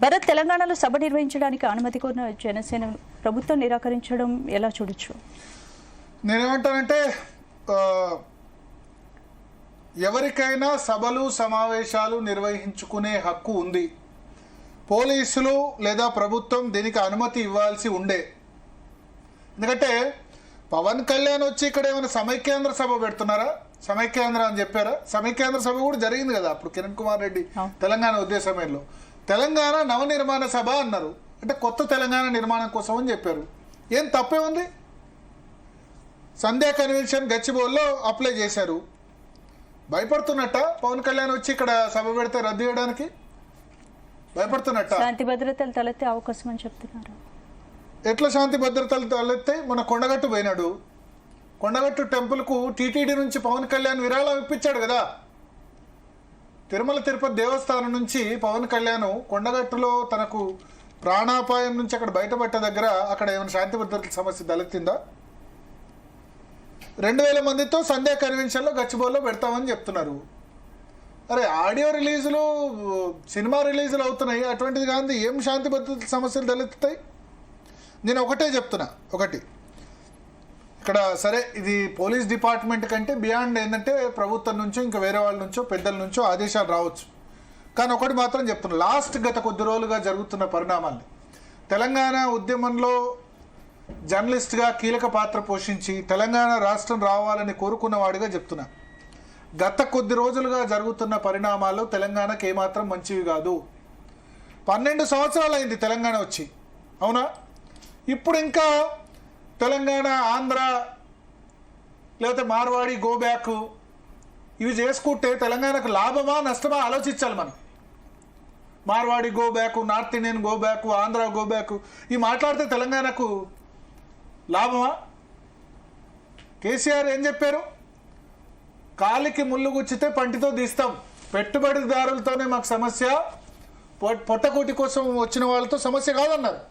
భరత్ తెలంగాణలో సభ నిర్వహించడానికి అనుమతి కోరిన జనసేన ప్రభుత్వం నిరాకరించడం ఎలా చూడొచ్చు? నేనేమంటానంటే ఎవరికైనా సభలు సమావేశాలు నిర్వహించుకునే హక్కు ఉంది. పోలీసులు లేదా ప్రభుత్వం దీనికి అనుమతి ఇవ్వాల్సి ఉండే. ఎందుకంటే పవన్ కళ్యాణ్ వచ్చి ఇక్కడ ఏమైనా సమైక్యాంధ్ర సభ పెడుతున్నారా? సమైక్యాంధ్ర అని చెప్పారా? సమైక్యాంధ్ర సభ కూడా జరిగింది కదా అప్పుడు కిరణ్ కుమార్ రెడ్డి తెలంగాణ ఉద్యమ సమయంలో. తెలంగాణ నవనిర్మాణ సభ అన్నారు, అంటే కొత్త తెలంగాణ నిర్మాణం కోసం అని చెప్పారు. ఏం తప్పే ఉంది? సంధ్యా కన్వెన్షన్ గచ్చిబౌలిలో అప్లై చేశారు. భయపడుతున్నట్ట పవన్ కళ్యాణ్ వచ్చి ఇక్కడ సభ పెడితే రద్దు చేయడానికి భయపడుతున్నట్ట? శాంతి భద్రతలు తలెత్తే అవకాశం అని చెప్తున్నారు. ఎట్లా శాంతి భద్రతలు తలెత్తే? మన కొండగట్టు పోయినాడు. కొండగట్టు టెంపుల్కు టీటీడీ నుంచి పవన్ కళ్యాణ్ విరాళం ఇప్పించాడు కదా. తిరుమల తిరుపతి దేవస్థానం నుంచి పవన్ కళ్యాణ్ కొండగట్టులో తనకు ప్రాణాపాయం నుంచి అక్కడ బయటపడ్డ దగ్గర అక్కడ ఏమైనా శాంతి భద్రతల సమస్య తలెత్తిందా? 2000 మందితో సంధ్యా కన్వెన్షన్లో గచ్చిబౌలిలో పెడతామని చెప్తున్నారు. అరే ఆడియో రిలీజులు సినిమా రిలీజులు అవుతున్నాయి, అటువంటిది కాదు ఏం శాంతి భద్రతల సమస్యలు తలెత్తుతాయి? నేను ఒకటే చెప్తున్నా, ఒకటి ఇక్కడ సరే ఇది పోలీస్ డిపార్ట్మెంట్ కంటే బియాండ్ ఏంటంటే ప్రభుత్వం నుంచో ఇంకా వేరే వాళ్ళ నుంచో పెద్దల నుంచో ఆదేశాలు రావచ్చు. కానీ ఒకటి మాత్రం చెప్తున్నా, గత కొద్ది రోజులుగా జరుగుతున్న పరిణామాల్ని తెలంగాణ ఉద్యమంలో జర్నలిస్ట్గా కీలక పాత్ర పోషించి తెలంగాణ రాష్ట్రం రావాలని కోరుకున్నవాడిగా చెప్తున్నా, గత కొద్ది రోజులుగా జరుగుతున్న పరిణామాలు తెలంగాణకు ఏమాత్రం మంచివి కాదు. 12 సంవత్సరాలు అయింది తెలంగాణ వచ్చి, అవునా? ఇప్పుడు ఇంకా తెలంగాణ ఆంధ్ర లేకపోతే మార్వాడి గో బ్యాక్ ఇవి చేసుకుంటే తెలంగాణకు లాభమా నష్టమా ఆలోచించాలి మనం. Marwadi go back, north Indian go back, Andhra go back ఇవి మాట్లాడితే తెలంగాణకు లాభమా? కేసీఆర్ ఏం చెప్పారు? కాలికి ముళ్ళు గుచ్చితే పంటితో తీస్తాం, పెట్టుబడిదారులతోనే మాకు సమస్య, పొట్టకోటి కోసం వచ్చిన వాళ్ళతో సమస్య కాదన్నారు.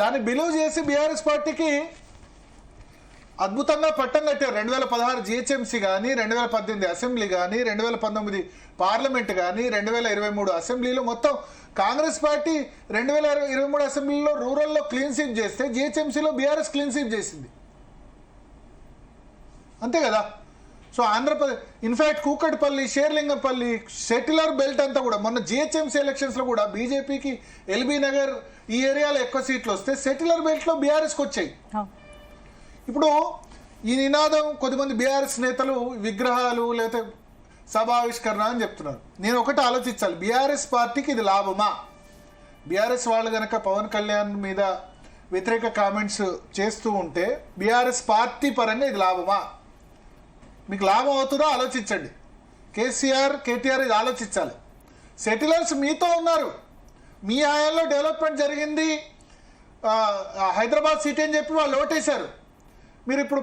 దాన్ని బిలీవ్ చేసి బీఆర్ఎస్ పార్టీకి అద్భుతంగా పట్టం కట్టారు. 2016 జిహెచ్ఎంసీ కానీ, 2018 అసెంబ్లీ కానీ, 2019 పార్లమెంట్ కానీ, 2023 అసెంబ్లీలో మొత్తం కాంగ్రెస్ పార్టీ 2023 అసెంబ్లీలో రూరల్లో క్లీన్ స్వీప్ చేస్తే జిహెచ్ఎంసీలో బీఆర్ఎస్ క్లీన్ స్వీప్ చేసింది, అంతే కదా. So Andhra Pradesh in fact Kukatpally, Serilingampally, settler belt అంతా కూడా మొన్న జిహెచ్ఎంసీ ఎలక్షన్స్లో కూడా బీజేపీకి ఎల్బీ నగర్ ఈ ఏరియాలో ఎక్కువ సీట్లు వస్తే సెటిలర్ బెల్ట్లో బీఆర్ఎస్కి వచ్చాయి. ఇప్పుడు ఈ నినాదం కొద్దిమంది బీఆర్ఎస్ నేతలు విగ్రహాలు లేకపోతే సభావిష్కరణ అని చెప్తున్నారు. నేను ఒకటి ఆలోచించాలి, బీఆర్ఎస్ పార్టీకి ఇది లాభమా? బీఆర్ఎస్ వాళ్ళు కనుక పవన్ కళ్యాణ్ మీద వ్యతిరేక కామెంట్స్ చేస్తూ ఉంటే బీఆర్ఎస్ పార్టీ పరంగా ఇది లాభమా? మీకు లాభం అవుతుందో ఆలోచించండి. కేటీఆర్ ఇది ఆలోచించాలి. సెటిలర్స్ మీతో ఉన్నారు, మీ హయాంలో డెవలప్మెంట్ జరిగింది, హైదరాబాద్ సిటీ అని చెప్పి వాళ్ళు ఓటేశారు. మీరు ఇప్పుడు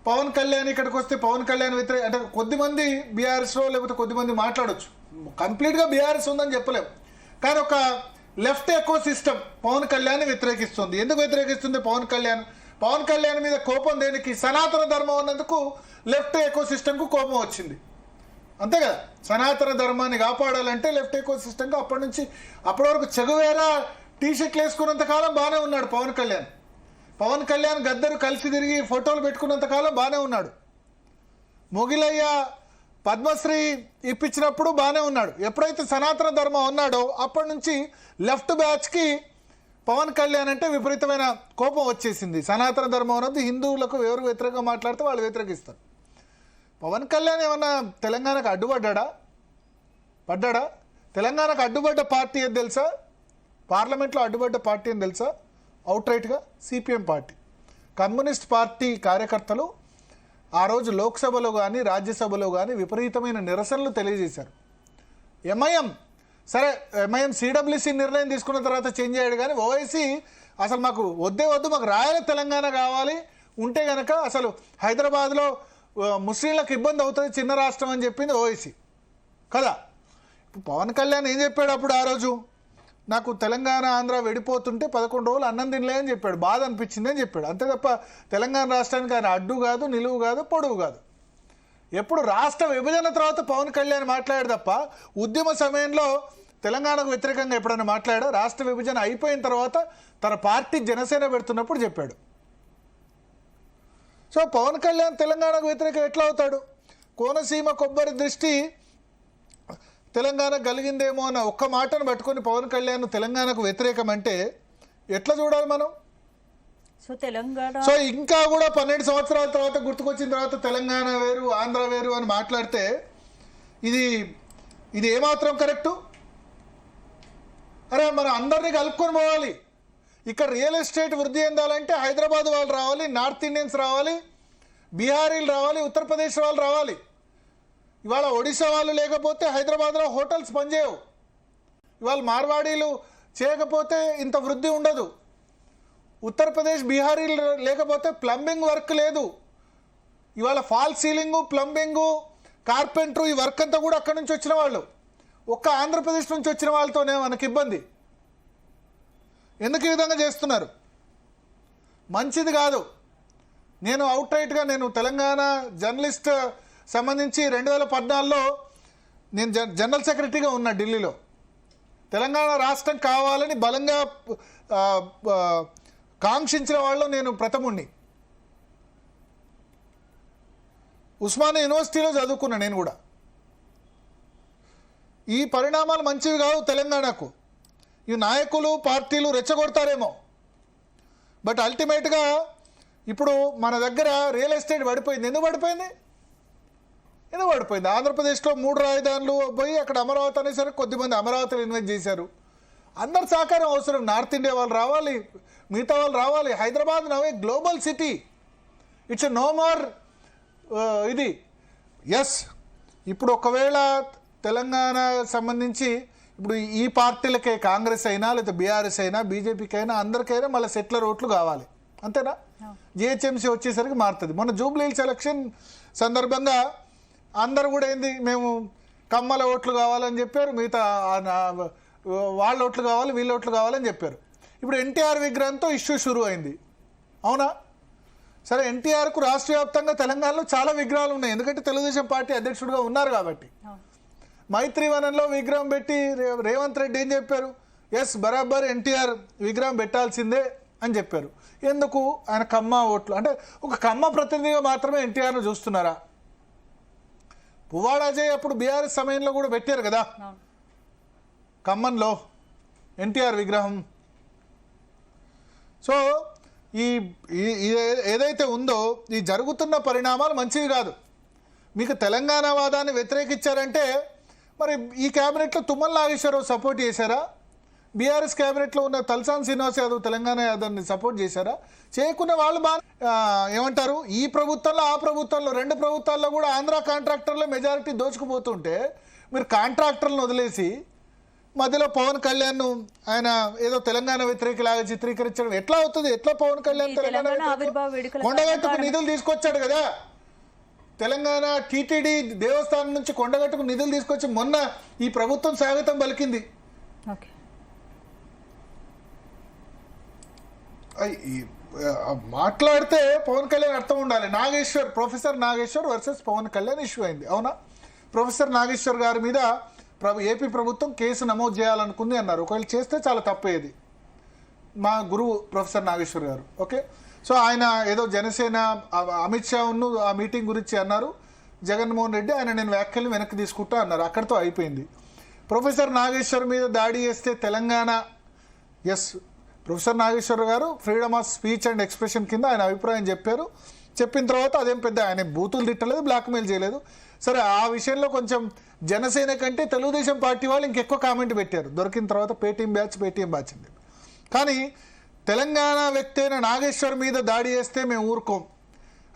పవన్ కళ్యాణ్ ఇక్కడికి వస్తే పవన్ కళ్యాణ్ వ్యతిరేక అంటే కొద్దిమంది బీఆర్ఎస్లో లేకపోతే కొద్దిమంది మాట్లాడవచ్చు, కంప్లీట్గా బీఆర్ఎస్ ఉందని చెప్పలేము. కానీ ఒక left ecosystem Pawan Kalyan వ్యతిరేకిస్తుంది. ఎందుకు వ్యతిరేకిస్తుంది? పవన్ కళ్యాణ్ మీద కోపం దేనికి? సనాతన ధర్మం ఉన్నందుకు లెఫ్ట్ ఎకో సిస్టమ్కు కోపం వచ్చింది, అంతే కదా. సనాతన ధర్మాన్ని కాపాడాలంటే లెఫ్ట్ ఎకో సిస్టమ్గా అప్పటి వరకు చెగువేరా టీషర్ట్లు వేసుకున్నంత కాలం బాగానే ఉన్నాడు పవన్ కళ్యాణ్ గద్దరు కలిసి తిరిగి ఫోటోలు పెట్టుకున్నంత కాలం బాగానే ఉన్నాడు. మొగిలయ్య పద్మశ్రీ ఇప్పించినప్పుడు బాగానే ఉన్నాడు. ఎప్పుడైతే సనాతన ధర్మం ఉన్నాడో అప్పటి నుంచి లెఫ్ట్ బ్యాచ్కి పవన్ కళ్యాణ్ అంటే విపరీతమైన కోపం వచ్చేసింది. సనాతన ధర్మం అన్నది హిందువులకు ఎవరు వ్యతిరేకంగా మాట్లాడితే వాళ్ళు వ్యతిరేకిస్తారు. పవన్ కళ్యాణ్ ఏమన్నా తెలంగాణకు అడ్డుపడ్డా? తెలంగాణకు అడ్డుపడ్డ పార్టీ ఏది తెలుసా? పార్లమెంట్లో అడ్డుపడ్డ పార్టీ అని తెలుసా? అవుట్రైట్గా సిపిఎం పార్టీ. కమ్యూనిస్ట్ పార్టీ కార్యకర్తలు ఆ రోజు లోక్సభలో కానీ రాజ్యసభలో కానీ విపరీతమైన నిరసనలు తెలియజేశారు. ఎంఐఎం సిడబ్ల్యూసీ నిర్ణయం తీసుకున్న తర్వాత చేంజ్ అయ్యాడు, కానీ ఓవైసీ అసలు మాకు వద్దు, మాకు రాయల తెలంగాణ కావాలి, ఉంటే కనుక అసలు హైదరాబాద్లో ముస్లింలకు ఇబ్బంది అవుతుంది, చిన్న రాష్ట్రం అని చెప్పింది ఓవైసీ కదా. ఇప్పుడు పవన్ కళ్యాణ్ ఏం చెప్పాడు అప్పుడు? ఆ రోజు నాకు తెలంగాణ ఆంధ్ర విడిపోతుంటే 11 రోజులు అన్నం తినలే అని చెప్పాడు, బాధ అనిపించింది అని చెప్పాడు, అంతే తప్ప తెలంగాణ రాష్ట్రానికి ఆయన అడ్డు కాదు, నిలువు కాదు, పొడవు కాదు. ఎప్పుడు రాష్ట్ర విభజన తర్వాత పవన్ కళ్యాణ్ మాట్లాడాడు తప్ప ఉద్యమ సమయంలో తెలంగాణకు వ్యతిరేకంగా ఎప్పుడైనా మాట్లాడా? రాష్ట్ర విభజన అయిపోయిన తర్వాత తన పార్టీ జనసేన పెడుతున్నప్పుడు చెప్పాడు. సో పవన్ కళ్యాణ్ తెలంగాణకు వ్యతిరేకం ఎట్లా అవుతాడు? కోనసీమ కొబ్బరి దృష్టి తెలంగాణ కలిగిందేమో అన్న ఒక్క మాటను పట్టుకొని పవన్ కళ్యాణ్ తెలంగాణకు వ్యతిరేకం అంటే ఎట్లా చూడాలి మనం? సో తెలంగాణ సో ఇంకా కూడా 12 సంవత్సరాల తర్వాత గుర్తుకొచ్చిన తర్వాత తెలంగాణ వేరు ఆంధ్ర వేరు అని మాట్లాడితే ఇది ఏమాత్రం కరెక్టు? అరే మనం అందరినీ కలుపుకొని పోవాలి. ఇక్కడ రియల్ ఎస్టేట్ వృద్ధి చెందాలంటే హైదరాబాద్ వాళ్ళు రావాలి, నార్త్ ఇండియన్స్ రావాలి, బీహారీలు రావాలి, ఉత్తరప్రదేశ్ వాళ్ళు రావాలి. ఇవాళ ఒడిశా వాళ్ళు లేకపోతే హైదరాబాద్లో హోటల్స్ పనిచేయవు. ఇవాళ మార్వాడీలు చేయకపోతే ఇంత వృద్ధి ఉండదు. ఉత్తరప్రదేశ్ బీహారీలు లేకపోతే ప్లంబింగ్ వర్క్ లేదు. ఇవాళ ఫాల్ సీలింగు, ప్లంబింగు, కార్పెంటరు ఈ వర్క్ అంతా కూడా అక్కడి నుంచి వచ్చిన వాళ్ళు. ఒక్క ఆంధ్రప్రదేశ్ నుంచి వచ్చిన వాళ్ళతోనే మనకి ఇబ్బంది. ఎందుకు ఈ విధంగా చేస్తున్నారు? మంచిది కాదు. నేను అవుట్రైట్గా నేను తెలంగాణ జర్నలిస్ట్ సంబంధించి 2014లో నేను జనరల్ సెక్రటరీగా ఉన్నా ఢిల్లీలో. తెలంగాణ రాష్ట్రం కావాలని బలంగా కాంక్షించిన వాళ్ళు నేను ప్రథముణ్ణి. ఉస్మానియా యూనివర్సిటీలో చదువుకున్నా నేను కూడా. ఈ పరిణామాలు మంచివి కావు తెలంగాణకు. ఈ నాయకులు పార్టీలు రెచ్చగొడతారేమో, బట్ అల్టిమేట్గా ఇప్పుడు మన దగ్గర రియల్ ఎస్టేట్ పడిపోయింది. ఎందుకు పడిపోయింది? ఆంధ్రప్రదేశ్లో 3 రాజధానులు పోయి అక్కడ అమరావతి అనేసరికి కొద్దిమంది అమరావతిలో ఇన్వెస్ట్ చేశారు. అందరి సహకారం అవసరం. నార్త్ ఇండియా వాళ్ళు రావాలి, మిగతా వాళ్ళు రావాలి. హైదరాబాద్ నవే global city. It's no more ఇది. ఎస్, ఇప్పుడు ఒకవేళ తెలంగాణ సంబంధించి ఇప్పుడు ఈ పార్టీలకే, కాంగ్రెస్ అయినా లేదా బీఆర్ఎస్ అయినా బీజేపీకి అయినా అందరికైనా మళ్ళీ సెటిలర్ ఓట్లు కావాలి, అంతేనా? జిహెచ్ఎంసీ వచ్చేసరికి మారుతుంది. మొన్న జూబ్లీ హిల్స్ ఎలక్షన్ సందర్భంగా అందరు కూడా ఏంది, మేము కమ్మల ఓట్లు కావాలని చెప్పారు, మిగతా వాళ్ళ ఓట్లు కావాలి, వీళ్ళ ఓట్లు కావాలని చెప్పారు. ఇప్పుడు ఎన్టీఆర్ విగ్రహంతో ఇష్యూ షురూ అయింది, అవునా? సరే, ఎన్టీఆర్కు రాష్ట్ర వ్యాప్తంగా తెలంగాణలో చాలా విగ్రహాలు ఉన్నాయి, ఎందుకంటే తెలుగుదేశం పార్టీ అధ్యక్షుడిగా ఉన్నారు కాబట్టి. మైత్రివనంలో విగ్రహం పెట్టి రేవంత్ రెడ్డి ఏం చెప్పారు? ఎస్, బరాబర్ ఎన్టీఆర్ విగ్రహం పెట్టాల్సిందే అని చెప్పారు. ఎందుకు? ఆయన కమ్మ ఓట్లు, అంటే ఒక కమ్మ ప్రతినిధిగా మాత్రమే ఎన్టీఆర్ను చూస్తున్నారా? పువ్వాడ అజయ్ అప్పుడు బీఆర్ఎస్ సమయంలో కూడా పెట్టారు కదా ఖమ్మంలో ఎన్టీఆర్ విగ్రహం. సో ఈ ఏదైతే ఉందో ఈ జరుగుతున్న పరిణామాలు మంచివి కాదు. మీకు తెలంగాణ వాదాన్ని వ్యతిరేకించారంటే మరి ఈ క్యాబినెట్లో తుమ్మల నాగేశ్వరరావు సపోర్ట్ చేశారా? బీఆర్ఎస్ క్యాబినెట్లో ఉన్న తలసాని శ్రీనివాస్ యాదవ్ తెలంగాణ యాదవ్ని సపోర్ట్ చేశారా? చేయకున్న వాళ్ళు బాగా ఏమంటారు, ఈ ప్రభుత్వంలో ఆ ప్రభుత్వంలో 2 ప్రభుత్వాల్లో కూడా ఆంధ్ర కాంట్రాక్టర్లో మెజారిటీ దోచుకుపోతుంటే మీరు కాంట్రాక్టర్లను వదిలేసి మధ్యలో పవన్ కళ్యాణ్ ఆయన ఏదో తెలంగాణ వ్యతిరేకలాగా చిత్రీకరించడం ఎట్లా అవుతుంది? ఎట్లా పవన్ కళ్యాణ్ కొండగట్టుకు నిధులు తీసుకొచ్చాడు కదా, తెలంగాణ టీటీడీ దేవస్థానం నుంచి కొండగట్టుకు నిధులు తీసుకొచ్చి మొన్న ఈ ప్రభుత్వం స్వాగతం పలికింది. మాట్లాడితే పవన్ కళ్యాణ్ అర్థం ఉండాలి. Professor Nageshwar versus Pawan Kalyan issue అయింది, అవునా? ప్రొఫెసర్ నాగేశ్వర్ గారి మీద ఏపీ ప్రభుత్వం కేసు నమోదు చేయాలనుకుంది అన్నారు. ఒకవేళ చేస్తే చాలా తప్పేది. మా గురువు ప్రొఫెసర్ నాగేశ్వర్ గారు, ఓకే. సో ఆయన ఏదో జనసేన అమిత్ షాను ఆ మీటింగ్ గురించి అన్నారు. జగన్మోహన్ రెడ్డి ఆయన నేను వ్యాఖ్యలు వెనక్కి తీసుకుంటా అన్నారు. అక్కడితో అయిపోయింది. ప్రొఫెసర్ నాగేశ్వర్ మీద దాడి చేస్తే తెలంగాణ, ఎస్, ప్రొఫెసర్ నాగేశ్వర్ గారు freedom of speech and expression కింద ఆయన అభిప్రాయం చెప్పారు. చెప్పిన తర్వాత అదేం పెద్ద ఆయన బూతులు తిట్టలేదు, బ్లాక్మెయిల్ చేయలేదు. సరే, ఆ విషయంలో కొంచెం జనసేన కంటే తెలుగుదేశం పార్టీ వాళ్ళు ఇంకెక్కువ కామెంట్ పెట్టారు దొరికిన తర్వాత. పేటీఎం బ్యాచ్ అండి. కానీ తెలంగాణ వ్యక్తి అయిన నాగేశ్వర్ మీద దాడి చేస్తే మేము ఊరుకోం.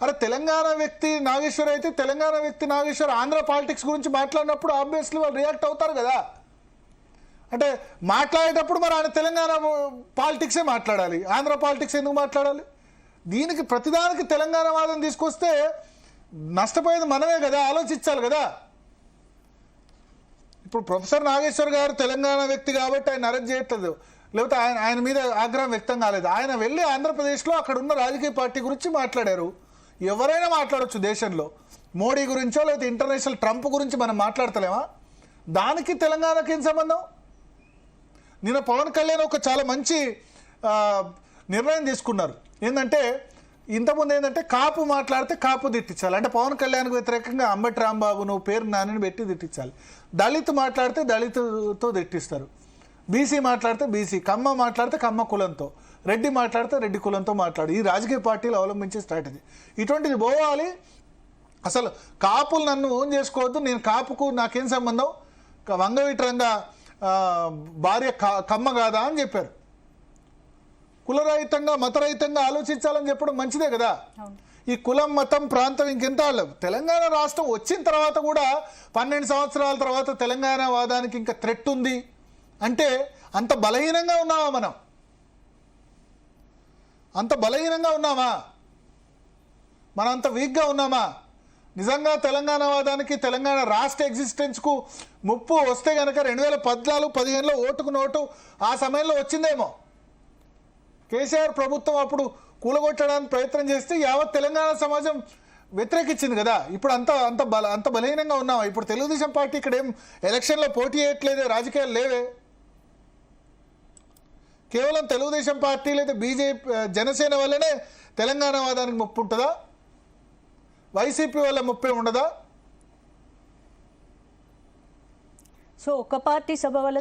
అరే, తెలంగాణ వ్యక్తి నాగేశ్వర్ అయితే తెలంగాణ వ్యక్తి నాగేశ్వర్ ఆంధ్ర పాలిటిక్స్ గురించి మాట్లాడినప్పుడు ఆబ్వియస్లీ వాళ్ళు రియాక్ట్ అవుతారు కదా. అంటే మాట్లాడేటప్పుడు మరి ఆయన తెలంగాణ పాలిటిక్సే మాట్లాడాలి, ఆంధ్ర పాలిటిక్స్ ఎందుకు మాట్లాడాలి? దీనికి ప్రతిదానికి తెలంగాణ వాదం తీసుకొస్తే నష్టపోయేది మనమే కదా, ఆలోచించాలి కదా. ఇప్పుడు ప్రొఫెసర్ నాగేశ్వర్ గారు తెలంగాణ వ్యక్తి కాబట్టి ఆయన అరెస్ట్ చేయట్లేదు, లేకపోతే ఆయన మీద ఆగ్రహం వ్యక్తం కాలేదు. ఆయన వెళ్ళి ఆంధ్రప్రదేశ్లో అక్కడ ఉన్న రాజకీయ పార్టీ గురించి మాట్లాడారు. ఎవరైనా మాట్లాడవచ్చు దేశంలో, మోడీ గురించో లేకపోతే ఇంటర్నేషనల్ ట్రంప్ గురించి మనం మాట్లాడతలేమా? దానికి తెలంగాణకి ఏం సంబంధం? నిన్న పవన్ కళ్యాణ్ ఒక చాలా మంచి నిర్ణయం తీసుకున్నారు. ఏంటంటే ఇంతకుముందు ఏంటంటే కాపు మాట్లాడితే కాపు తిట్టించాలి, అంటే పవన్ కళ్యాణ్కి వ్యతిరేకంగా అంబటి రాంబాబును పేరు నానిని పెట్టి తిట్టించాలి. దళిత్ మాట్లాడితే దళితుతో తిట్టిస్తారు, బీసీ మాట్లాడితే బీసీ, కమ్మ మాట్లాడితే కమ్మ కులంతో, రెడ్డి మాట్లాడితే రెడ్డి కులంతో మాట్లాడు. ఈ రాజకీయ పార్టీలు అవలంబించే స్ట్రాటజీ ఇటువంటిది పోవాలి. అసలు కాపులు నన్ను ఓన్ చేసుకోవద్దు, నేను కాపుకు నాకేం సంబంధం, వంగవీటరంగా భార్య కమ్మ కాదా అని చెప్పారు. కులరహితంగా మతరహితంగా ఆలోచించాలని చెప్పడం మంచిదే కదా. ఈ కులం మతం ప్రాంతం ఇంకెంత తెలంగాణ రాష్ట్రం వచ్చిన తర్వాత కూడా 12 సంవత్సరాల తర్వాత తెలంగాణ వాదానికి ఇంకా థ్రెట్ ఉంది అంటే అంత బలహీనంగా ఉన్నామా మనం? అంత బలహీనంగా ఉన్నామా మనం? అంత వీక్గా ఉన్నామా? నిజంగా తెలంగాణ వాదానికి తెలంగాణ రాష్ట్ర ఎగ్జిస్టెన్స్కు ముప్పు వస్తే కనుక 2014-15లో ఓటుకు నోటు ఆ సమయంలో వచ్చిందేమో. కేసీఆర్ ప్రభుత్వం అప్పుడు కూలగొట్టడానికి ప్రయత్నం చేస్తే యావత్ తెలంగాణ సమాజం వ్యతిరేకించింది కదా. ఇప్పుడు అంత బలహీనంగా ఉన్నామా? ఇప్పుడు తెలుగుదేశం పార్టీ ఇక్కడ ఏం ఎలక్షన్లో పోటీ చేయట్లేదే, రాజకీయాలు లేవే. కేవలం తెలుగుదేశం పార్టీ లేదా బీజేపీ జనసేన వల్లనే తెలంగాణ వాదానికి ముప్పు ఉంటుందా? వైసీపీ వల్ల ముప్పే ఉండదా? సో ఒక పార్టీ సభ వల్ల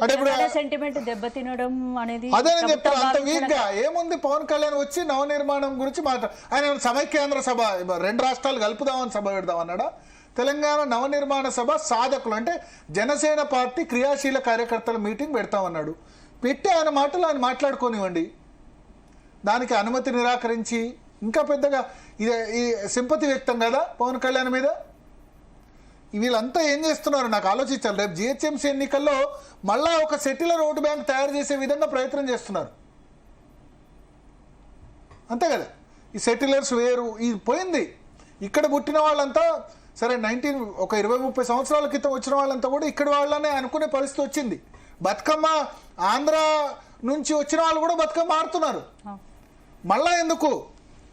సెంటిమెంట్ దెబ్బతినడం అనేది అదే నేను చెప్తాను. అంత వీక్ గా ఏముంది? పవన్ కళ్యాణ్ వచ్చి నవనిర్మాణం గురించి ఆయన సమైక్యాంధ్ర సభ 2 రాష్ట్రాలు కలుపుదామని సభ పెడదామన్నాడా? తెలంగాణ నవనిర్మాణ సభ సాధకులు అంటే జనసేన పార్టీ క్రియాశీల కార్యకర్తల మీటింగ్ పెడతామన్నాడు. పెట్టి ఆయన మాటలు ఆయన మాట్లాడుకోనివ్వండి. దానికి అనుమతి నిరాకరించి ఇంకా పెద్దగా ఈ సింపతి వ్యక్తం కదా పవన్ కళ్యాణ్ మీద. వీళ్ళంతా ఏం చేస్తున్నారు నాకు ఆలోచించాలి. రేపు జిహెచ్ఎంసీ ఎన్నికల్లో మళ్ళా ఒక సెటిలర్ ఓటు బ్యాంక్ తయారు చేసే విధంగా ప్రయత్నం చేస్తున్నారు, అంతే కదా. ఈ సెటిలర్స్ వేరు, ఇది పోయింది. ఇక్కడ పుట్టిన వాళ్ళంతా సరే 20-30 సంవత్సరాల క్రితం వచ్చిన వాళ్ళంతా కూడా ఇక్కడ వాళ్ళనే అనుకునే పరిస్థితి వచ్చింది. బతుకమ్మ ఆంధ్ర నుంచి వచ్చిన వాళ్ళు కూడా బతుకమ్మ ఆడుతున్నారు. మళ్ళా ఎందుకు?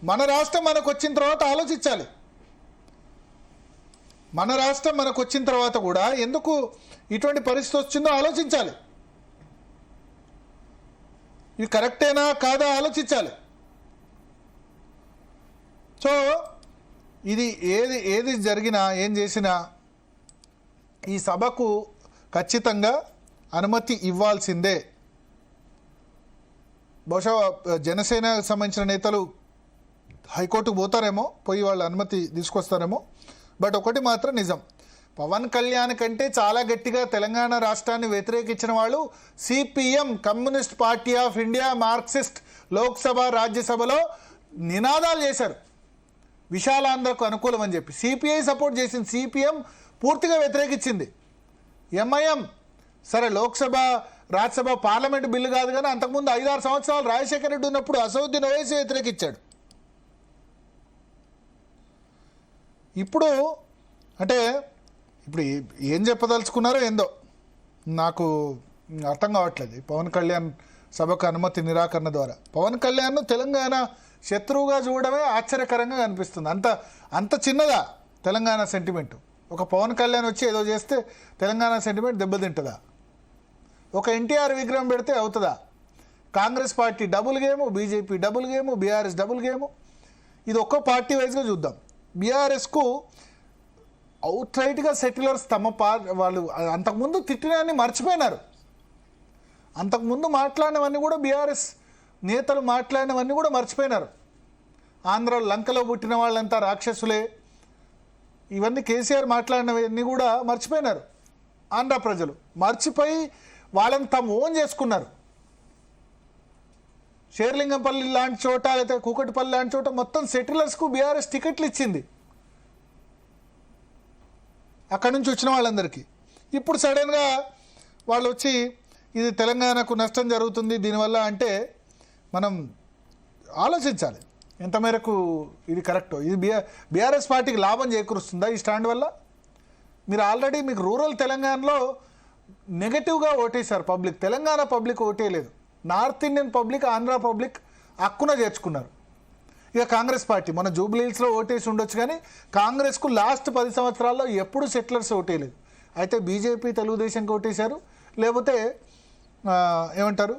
మన రాష్ట్రం మనకు వచ్చిన తర్వాత ఆలోచించాలి. మన రాష్ట్రం మనకు వచ్చిన తర్వాత కూడా ఎందుకు ఇటువంటి పరిస్థితి వచ్చిందో ఆలోచించాలి. ఇది కరెక్టేనా కాదా ఆలోచించాలి. సో ఇది ఏది జరిగినా ఏం చేసినా ఈ సభకు ఖచ్చితంగా అనుమతి ఇవ్వాల్సిందే. బహుశా జనసేనకు సంబంధించిన నేతలు హైకోర్టుకు పోతారేమో, పోయి వాళ్ళ అనుమతి తీసుకొస్తారేమో. బట్ ఒకటి మాత్రం నిజం, పవన్ కళ్యాణ్ కంటే చాలా గట్టిగా తెలంగాణ రాష్ట్రాన్ని వ్యతిరేకించిన వాళ్ళు CPM, communist party of India, Marxist Lok Sabha రాజ్యసభలో నినాదాలు చేశారు విశాలాంధ్రకు అనుకూలం అని చెప్పి. సిపిఐ సపోర్ట్ చేసింది, సిపిఎం పూర్తిగా వ్యతిరేకించింది. ఎంఐఎం సరే లోక్సభ రాజ్యసభ పార్లమెంట్ బిల్లు కాదు కానీ అంతకుముందు 5-6 సంవత్సరాలు రాజశేఖర రెడ్డి ఉన్నప్పుడు అసౌద్దీన్ ఓవైసీ వ్యతిరేకించాడు. ఇప్పుడు అంటే ఇప్పుడు ఏం చెప్పదలుచుకున్నారో ఏందో నాకు అర్థం కావట్లేదు. పవన్ కళ్యాణ్ సభకు అనుమతి నిరాకరణ ద్వారా పవన్ కళ్యాణ్ను తెలంగాణ శత్రువుగా చూడడమే ఆశ్చర్యకరంగా కనిపిస్తుంది. అంత చిన్నదా తెలంగాణ సెంటిమెంట్? ఒక పవన్ కళ్యాణ్ వచ్చి ఏదో చేస్తే తెలంగాణ సెంటిమెంట్ దెబ్బతింటుందా? ఒక ఎన్టీఆర్ విగ్రహం పెడితే అవుతుందా? Congress party double game, BJP double game, BRS double game. ఇది ఒక్కో పార్టీ వైజ్గా చూద్దాం. బీఆర్ఎస్కు అవుట్ రైట్గా సెటిలర్స్ వాళ్ళు అంతకుముందు తిట్టినవన్నీ మర్చిపోయినారు. అంతకుముందు మాట్లాడినవన్నీ కూడా బీఆర్ఎస్ నేతలు మాట్లాడినవన్నీ కూడా మర్చిపోయినారు. ఆంధ్రలో లంకలో పుట్టిన వాళ్ళంతా రాక్షసులే, ఇవన్నీ కేసీఆర్ మాట్లాడినవన్నీ కూడా మర్చిపోయినారు. ఆంధ్ర ప్రజలు మర్చిపోయి వాళ్ళని తాము ఓన్ చేసుకున్నారు. షేర్లింగంపల్లి లాంటి చోట లేకపోతే కూకటిపల్లి లాంటి చోట మొత్తం సెటిలర్స్కు బీఆర్ఎస్ టికెట్లు ఇచ్చింది అక్కడి నుంచి వచ్చిన వాళ్ళందరికీ. ఇప్పుడు సడన్గా వాళ్ళు వచ్చి ఇది తెలంగాణకు నష్టం జరుగుతుంది దీనివల్ల అంటే మనం ఆలోచించాలి ఎంత మేరకు ఇది కరెక్టో. ఇది బీఆర్ఎస్ పార్టీకి లాభం చేకూరుస్తుందా ఈ స్టాండ్ వల్ల? మీరు ఆల్రెడీ మీకు రూరల్ తెలంగాణలో నెగటివ్గా ఓటేశారు పబ్లిక్, తెలంగాణ పబ్లిక్ ఓటేయలేదు. North Indian public, Andhra public హక్కున చేర్చుకున్నారు. ఇక కాంగ్రెస్ పార్టీ మన జూబ్లీహిల్స్లో ఓటేసి ఉండొచ్చు కానీ కాంగ్రెస్కు లాస్ట్ 10 సంవత్సరాల్లో ఎప్పుడు సెటిలర్స్ ఓటేయలేదు. అయితే బీజేపీ తెలుగుదేశంకి ఓటేశారు, లేకపోతే ఏమంటారు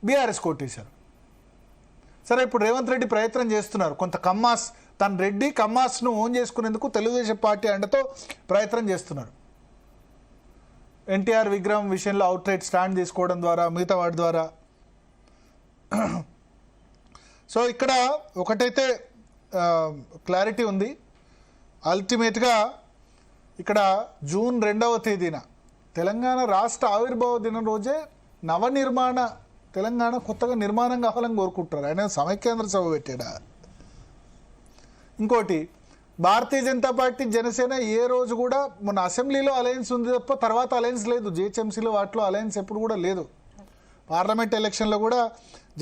బీఆర్ఎస్ కొట్టేశారు. సరే ఇప్పుడు రేవంత్ రెడ్డి ప్రయత్నం చేస్తున్నారు, కొంత కమ్మాస్ తన రెడ్డి కమ్మాస్ను ఓన్ చేసుకునేందుకు తెలుగుదేశం పార్టీ అండతో ప్రయత్నం చేస్తున్నారు. ఎన్టీఆర్ విగ్రహం విషయంలో అవుట్ రైట్ స్టాండ్ తీసుకోవడం ద్వారా, మిగతా వాటి ద్వారా. సో ఇక్కడ ఒకటైతే క్లారిటీ ఉంది, అల్టిమేట్గా ఇక్కడ జూన్ 2వ తేదీన తెలంగాణ రాష్ట్ర ఆవిర్భావ దినం రోజే నవనిర్మాణ తెలంగాణ కొత్తగా నిర్మాణం కావాలని కోరుకుంటారు. ఆయన సమైక్యాంధ్ర సభ పెట్టాడా? ఇంకోటి, భారతీయ జనతా పార్టీ జనసేన ఏ రోజు కూడా మొన్న అసెంబ్లీలో అలయన్స్ ఉంది తప్ప తర్వాత అలయన్స్ లేదు. జిహెచ్ఎంసీలో వాటిలో అలయన్స్ ఎప్పుడు కూడా లేదు. పార్లమెంట్ ఎలక్షన్లో కూడా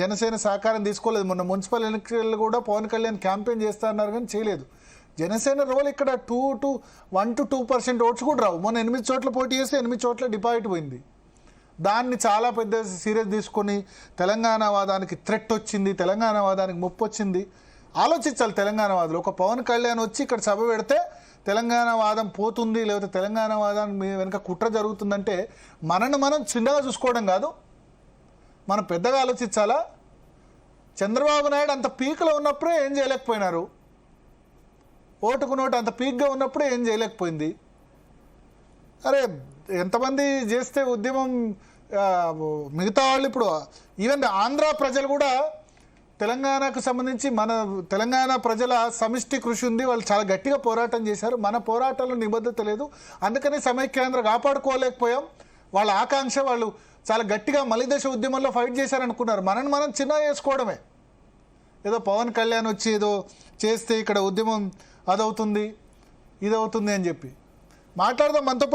జనసేన సహకారం తీసుకోలేదు. మొన్న మున్సిపల్ ఎలక్షన్లో కూడా పవన్ కళ్యాణ్ క్యాంపెయిన్ చేస్తా అన్నారు కానీ చేయలేదు. జనసేన రోల్ ఇక్కడ 1 to 2% ఓట్స్ కూడా రావు. మొన్న 8 చోట్ల పోటీ చేస్తే 8 చోట్ల డిపాజిట్ పోయింది. దాన్ని చాలా పెద్ద సీరియస్ తీసుకొని తెలంగాణ వాదానికి థ్రెట్ వచ్చింది, తెలంగాణ వాదానికి ముప్పు వచ్చింది. ఆలోచించాలి తెలంగాణ వాదులు. ఒక పవన్ కళ్యాణ్ వచ్చి ఇక్కడ సభ పెడితే తెలంగాణ వాదం పోతుంది, లేకపోతే తెలంగాణ వాదానికి వెనుక కుట్ర జరుగుతుందంటే మనను మనం చిన్నగా చూసుకోవడం కాదు, మనం పెద్దగా ఆలోచించాలా. చంద్రబాబు నాయుడు అంత పీక్లో ఉన్నప్పుడే ఏం చేయలేకపోయినారు, ఓటుకు నోటు అంత పీక్గా ఉన్నప్పుడే ఏం చేయలేకపోయింది. అరే ఎంతమంది చేస్తే ఉద్యమం, మిగతా వాళ్ళు ఇప్పుడు ఈవెన్ ఆంధ్ర ప్రజలు కూడా తెలంగాణకు సంబంధించి మన తెలంగాణ ప్రజల సమిష్టి కృషి ఉంది, వాళ్ళు చాలా గట్టిగా పోరాటం చేశారు. మన పోరాటంలో నిబద్ధత లేదు, అందుకని సమైక్యాంధ్ర కాపాడుకోలేకపోయాం. వాళ్ళ ఆకాంక్ష, వాళ్ళు చాలా గట్టిగా మలిదశ ఉద్యమంలో ఫైట్ చేశారనుకున్నారు. మనని మనం చిన్న చేసుకోవడమే. ఏదో పవన్ కళ్యాణ్ వచ్చి ఏదో చేస్తే ఇక్కడ ఉద్యమం అదవుతుంది ఇదవుతుంది అని చెప్పి మాట్లాడదాం. మనతో